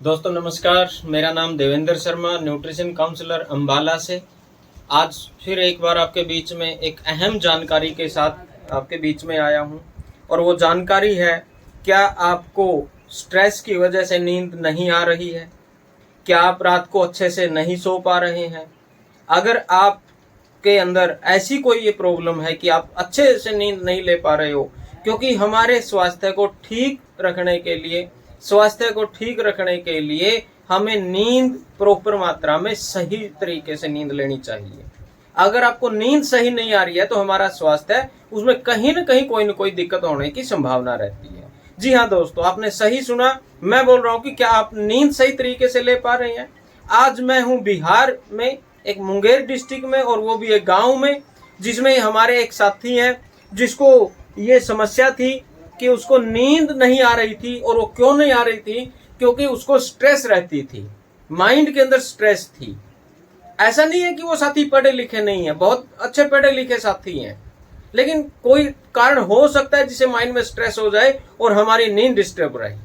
दोस्तों नमस्कार, मेरा नाम देवेंद्र शर्मा, न्यूट्रिशन काउंसलर अंबाला से। आज फिर एक बार आपके बीच में एक अहम जानकारी के साथ आपके बीच में आया हूं और वो जानकारी है, क्या आपको स्ट्रेस की वजह से नींद नहीं आ रही है? क्या आप रात को अच्छे से नहीं सो पा रहे हैं? अगर आपके अंदर ऐसी कोई ये प्रॉब्लम है कि आप अच्छे से नींद नहीं ले पा रहे हो, क्योंकि हमारे स्वास्थ्य को ठीक रखने के लिए हमें नींद प्रॉपर मात्रा में सही तरीके से नींद लेनी चाहिए। अगर आपको नींद सही नहीं आ रही है तो हमारा स्वास्थ्य उसमें कहीं ना कोई दिक्कत होने की संभावना रहती है। जी हाँ दोस्तों, आपने सही सुना। मैं बोल रहा हूँ कि क्या आप नींद सही तरीके से ले पा रहे हैं? आज मैं हूँ बिहार में, एक मुंगेर डिस्ट्रिक्ट में, और वो भी एक गांव में, जिसमें हमारे एक साथी हैं जिसको ये समस्या थी कि उसको नींद नहीं आ रही थी। और वो क्यों नहीं आ रही थी? क्योंकि उसको स्ट्रेस रहती थी, माइंड के अंदर स्ट्रेस थी। ऐसा नहीं है कि वो साथी पढ़े लिखे नहीं है, बहुत अच्छे पढ़े लिखे साथी हैं, लेकिन कोई कारण हो सकता है जिसे माइंड में स्ट्रेस हो जाए और हमारी नींद डिस्टर्ब रहे।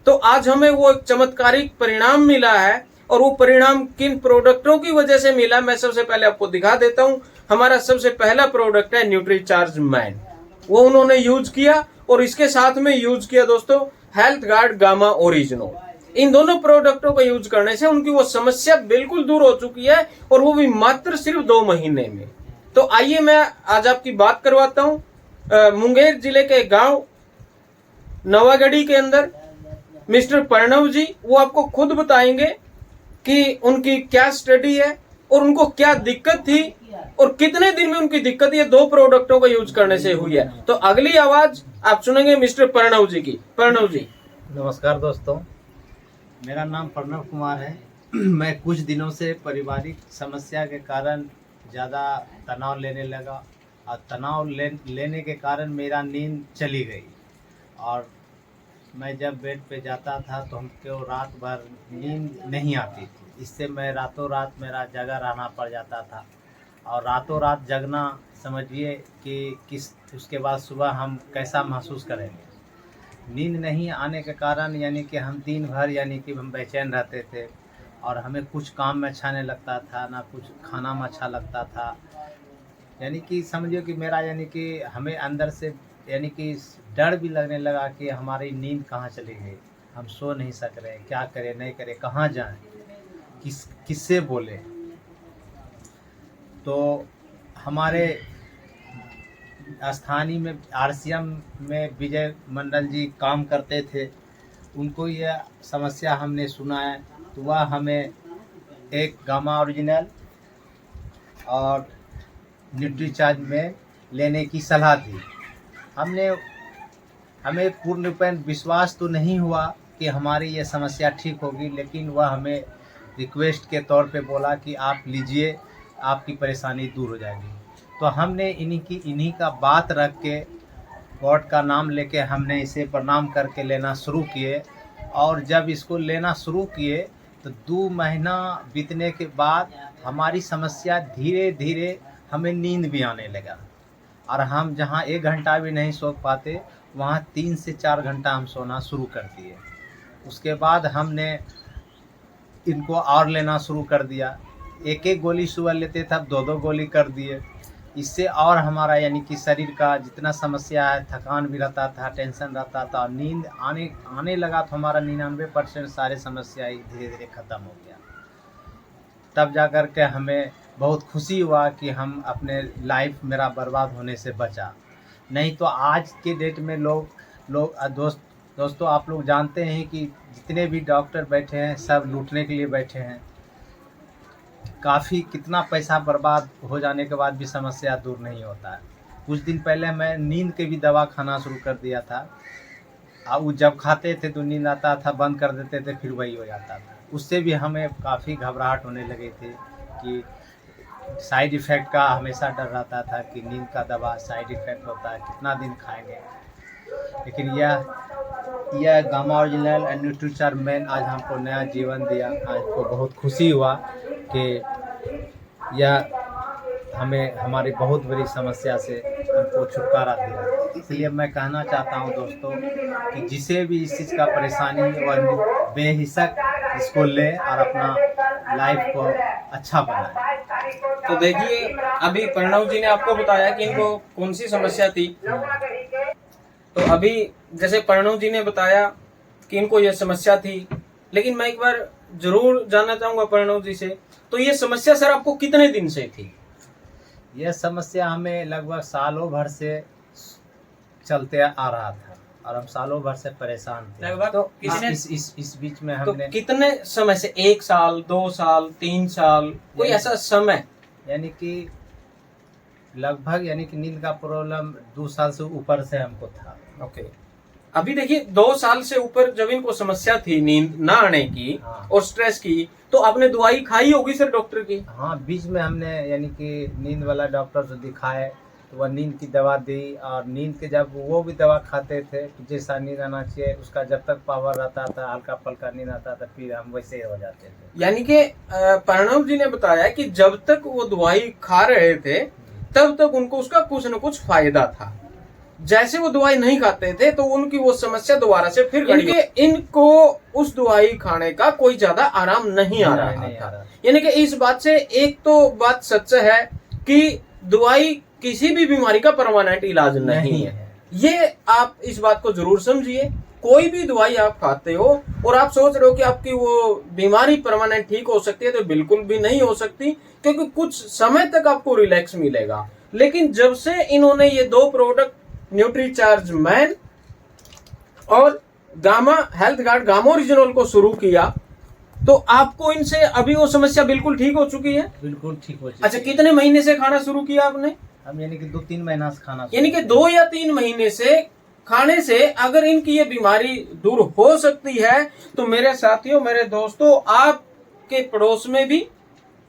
तो आज हमें वो एक चमत्कारिक परिणाम मिला है, और वो परिणाम किन प्रोडक्टों की वजह से मिला, मैं सबसे पहले आपको दिखा देता हूं। हमारा सबसे पहला प्रोडक्ट है न्यूट्रीचार्ज मैन। वो उन्होंने यूज किया, और इसके साथ में यूज किया दोस्तों हेल्थ गार्ड गामा ओरिजिनल। इन दोनों प्रोडक्टों को यूज करने से उनकी वो समस्या बिल्कुल दूर हो चुकी है, और वो भी मात्र सिर्फ 2 महीने में। तो आइए मैं आज आपकी बात करवाता हूं। मुंगेर जिले के गांव नवागढ़ी के अंदर मिस्टर प्रणव जी, वो आपको खुद बताएंगे कि उनकी क्या स्टडी है और उनको क्या दिक्कत थी और कितने दिन में उनकी दिक्कत ये 2 प्रोडक्टों को यूज करने से हुई है। तो अगली आवाज आप सुनेंगे मिस्टर प्रणव जी की। प्रणव जी नमस्कार दोस्तों, मेरा नाम प्रणव कुमार है। मैं कुछ दिनों से पारिवारिक समस्या के कारण ज़्यादा तनाव लेने लगा, और तनाव लेने के कारण मेरा नींद चली गई। और मैं जब बेड पे जाता था तो हमको रात भर नींद नहीं आती थी। इससे मैं रातों रात मेरा जगा रहना पड़ जाता था, और रातों रात जगना समझिए कि उसके बाद सुबह हम कैसा महसूस करेंगे। नींद नहीं आने के कारण यानी कि हम दिन भर यानी कि हम बेचैन रहते थे, और हमें कुछ काम में अच्छा नहीं लगता था, ना कुछ खाना में अच्छा लगता था। यानी कि समझिए कि मेरा यानी कि हमें अंदर से यानी कि डर भी लगने लगा कि हमारी नींद कहाँ चली गई, हम सो नहीं सक रहे, क्या करें नहीं करें, कहाँ जाएं, किससे बोले। तो हमारे स्थानीय में आरसीएम में विजय मंडल जी काम करते थे, उनको यह समस्या हमने सुना है, तो वह हमें एक गामा ओरिजिनल और न्यूट्रीचार्ज में लेने की सलाह दी। हमें पूर्णपण विश्वास तो नहीं हुआ कि हमारी यह समस्या ठीक होगी, लेकिन वह हमें रिक्वेस्ट के तौर पे बोला कि आप लीजिए, आपकी परेशानी दूर हो जाएगी। तो हमने इन्हीं का बात रख के, गॉड का नाम लेके हमने इसे प्रणाम करके लेना शुरू किए। और जब इसको लेना शुरू किए तो 2 महीना बीतने के बाद हमारी समस्या धीरे धीरे हमें नींद भी आने लगा, और हम जहां 1 घंटा भी नहीं सो पाते, वहां 3 से 4 घंटा हम सोना शुरू कर दिए। उसके बाद हमने इनको और लेना शुरू कर दिया। 1 गोली सुबह लेते थे, अब 2 गोली कर दिए। इससे और हमारा यानी कि शरीर का जितना समस्या है, थकान भी रहता था, टेंशन रहता था, नींद आने लगा, तो हमारा 99% सारे समस्या ही धीरे धीरे ख़त्म हो गया। तब जा कर के हमें बहुत खुशी हुआ कि हम अपने लाइफ मेरा बर्बाद होने से बचा। नहीं तो आज के डेट में दोस्तों आप लोग जानते हैं कि जितने भी डॉक्टर बैठे हैं सब लूटने के लिए बैठे हैं। काफ़ी कितना पैसा बर्बाद हो जाने के बाद भी समस्या दूर नहीं होता है। कुछ दिन पहले मैं नींद के भी दवा खाना शुरू कर दिया था, और वो जब खाते थे तो नींद आता था, बंद कर देते थे, फिर वही हो जाता था। उससे भी हमें काफ़ी घबराहट होने लगी थी कि साइड इफ़ेक्ट का हमेशा डर रहता था कि नींद का दवा साइड इफ़ेक्ट होता है, कितना दिन खाएंगे। लेकिन यह gamma original and Nutricharge man आज हमको नया जीवन दिया। आज को बहुत खुशी हुआ कि यह हमें हमारी बहुत बड़ी समस्या से हमको छुटकारा दिया। इसलिए मैं कहना चाहता हूँ दोस्तों कि जिसे भी इस चीज़ का परेशानी है वह बेहिचक इसको ले और अपना लाइफ को अच्छा बनाए। तो देखिए, अभी प्रणव जी ने आपको बताया कि इनको कौन सी समस्या थी। तो अभी जैसे प्रणव जी ने बताया कि इनको यह समस्या थी, लेकिन मैं एक बार जरूर जानना चाहूंगा प्रणव जी से, तो ये समस्या सर आपको कितने दिन से थी? यह समस्या हमें लगभग सालों भर से चलते आ रहा था और हम सालों भर से परेशान थे। लगभग तो कितने इस बीच में तो हमने कितने समय से, 1 साल, 2 साल, 3 साल, कोई ऐसा समय? यानी कि लगभग नींद का प्रॉब्लम 2 साल से ऊपर से हमको था। ओके। अभी देखिए 2 साल से ऊपर जब इनको समस्या थी नींद ना आने की और स्ट्रेस की, तो आपने दवाई खाई होगी सर डॉक्टर की? हाँ, बीच में हमने यानी कि नींद वाला डॉक्टर से दिखाए तो वह नींद की दवा दी, और नींद के जब वो भी दवा खाते थे तो जैसा नींद आना चाहिए उसका जब तक पावर रहता था, हल्का फुल्का नींद आता था, फिर हम वैसे ही हो जाते थे। यानी कि प्रणव जी ने बताया कि जब तक वो दवाई खा रहे थे तब तक उनको उसका कुछ न कुछ फायदा था। जैसे वो दवाई नहीं खाते थे तो उनकी वो समस्या दोबारा से फिर इनको उस दवाई खाने का कोई ज्यादा आराम नहीं आ रहा था। यानी कि इस बात से एक तो बात सच है कि दवाई किसी भी बीमारी का परमानेंट इलाज नहीं है। ये आप इस बात को जरूर समझिए। कोई भी दवाई आप खाते हो और आप सोच रहे हो कि आपकी वो बीमारी परमानेंट ठीक हो सकती है, तो बिल्कुल भी नहीं हो सकती, क्योंकि कुछ समय तक आपको रिलैक्स मिलेगा। लेकिन जब से इन्होंने ये 2 प्रोडक्ट न्यूट्रीचार्ज मैन और gamma health guard gamma original को शुरू किया, तो आपको इनसे अभी वो समस्या बिल्कुल ठीक हो चुकी है? बिल्कुल ठीक हो चुकी। अच्छा, कितने महीने से खाना शुरू किया आपने? हम यानी कि 2-3 महीना से खाना, यानी कि 2 या 3 महीने से खाने से अगर इनकी ये बीमारी दूर हो सकती है, तो मेरे साथियों, मेरे दोस्तों, आपके पड़ोस में भी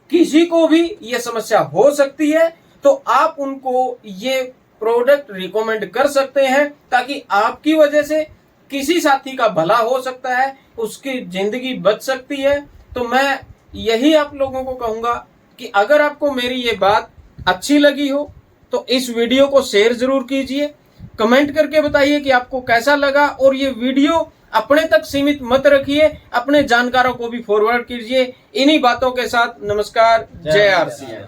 किसी को भी ये समस्या हो सकती है, तो आप उनको ये प्रोडक्ट रिकमेंड कर सकते हैं, ताकि आपकी वजह से किसी साथी का भला हो सकता है, उसकी जिंदगी बच सकती है। तो मैं यही आप लोगों को कहूंगा कि अगर आपको मेरी ये बात अच्छी लगी हो तो इस वीडियो को शेयर जरूर कीजिए, कमेंट करके बताइए कि आपको कैसा लगा, और ये वीडियो अपने तक सीमित मत रखिए, अपने जानकारों को भी फॉरवर्ड कीजिए। इन्हीं बातों के साथ नमस्कार, जय आरसीएम।